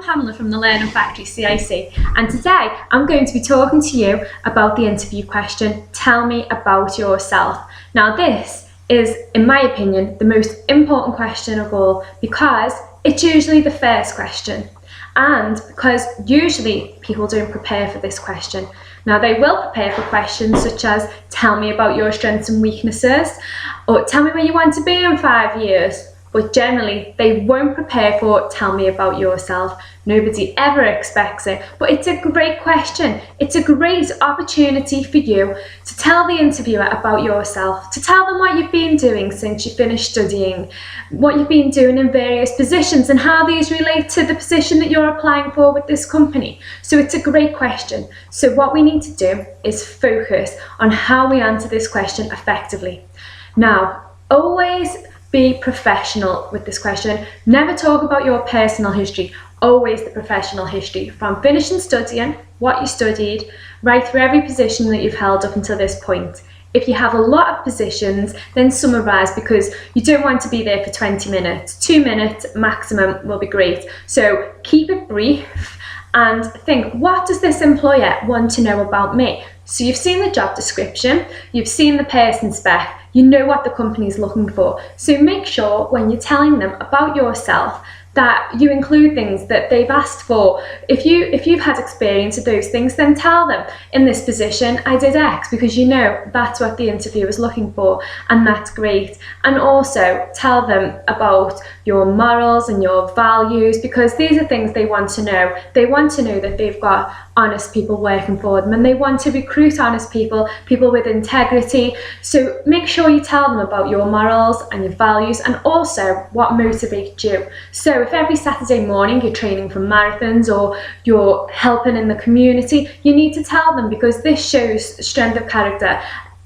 I'm Pamela from the Learning Factory CIC, and today I'm going to be talking to you about the interview question, tell me about yourself. Now this is, in my opinion, the most important question of all because it's usually the first question and because usually people don't prepare for this question. Now they will prepare for questions such as tell me about your strengths and weaknesses or tell me where you want to be in 5 years. But generally, they won't prepare for tell me about yourself. Nobody ever expects it, but it's a great question. It's a great opportunity for you to tell the interviewer about yourself, to tell them what you've been doing since you finished studying, what you've been doing in various positions and how these relate to the position that you're applying for with this company. So it's a great question. So what we need to do is focus on how we answer this question effectively. Now, always be professional with this question. Never talk about your personal history, always the professional history from finishing studying, what you studied, right through every position that you've held up until this point. If you have a lot of positions, then summarise because you don't want to be there for 20 minutes. 2 minutes maximum will be great. So keep it brief and think, what does this employer want to know about me? So you've seen the job description, you've seen the person spec, you know what the company is looking for. So make sure when you're telling them about yourself that you include things that they've asked for. If you've had experience of those things, then tell them, in this position I did X, because you know that's what the interviewer is looking for, and that's great. And also tell them about your morals and your values, because these are things they want to know. They want to know that they've got honest people working for them, and they want to recruit honest people, people with integrity. So make sure you tell them about your morals and your values and also what motivates you. So if every Saturday morning you're training for marathons or you're helping in the community, you need to tell them, because this shows strength of character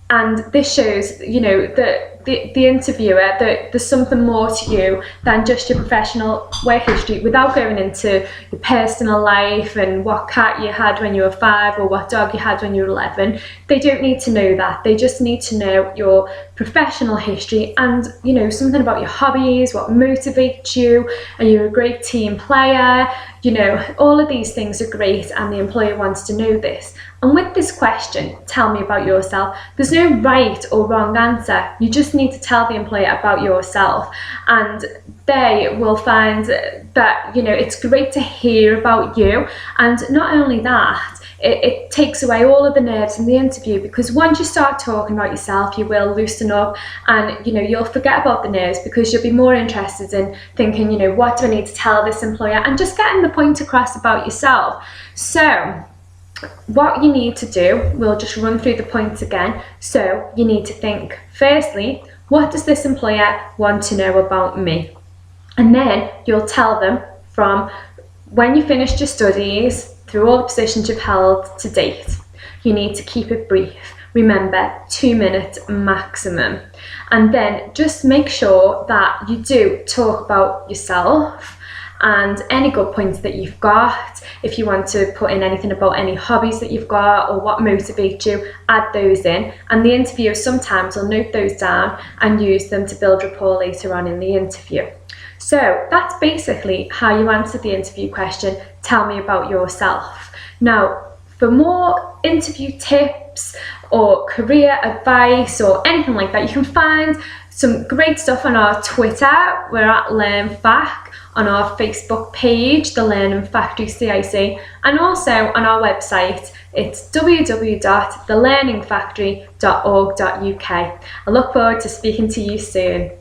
and this shows, you know, the interviewer that there's something more to you than just your professional work history, without going into your personal life and what cat you had when you were 5 or what dog you had when you were 11. They don't need to know that. They just need to know your professional history and, you know, something about your hobbies, what motivates you, and you're a great team player. You know, all of these things are great and the employer wants to know this. And with this question, tell me about yourself, there's no right or wrong answer. You just need to tell the employer about yourself, and they will find that, you know, it's great to hear about you. And not only that, it takes away all of the nerves in the interview, because once you start talking about yourself, you will loosen up and, you know, you'll forget about the nerves because you'll be more interested in thinking, you know, what do I need to tell this employer, and just getting the point across about yourself. So what you need to do, we'll just run through the points again. So you need to think, firstly, what does this employer want to know about me? And then you'll tell them from when you finished your studies through all the positions you've held to date. You need to keep it brief. Remember, 2 minutes maximum. And then just make sure that you do talk about yourself and any good points that you've got. If you want to put in anything about any hobbies that you've got or what motivates you, add those in. And the interviewer sometimes will note those down and use them to build rapport later on in the interview. So that's basically how you answer the interview question, tell me about yourself. Now, for more interview tips or career advice or anything like that, you can find some great stuff on our Twitter. We're at LearnFac, on our Facebook page, the Learning Factory CIC, and also on our website. It's www.thelearningfactory.org.uk. I look forward to speaking to you soon.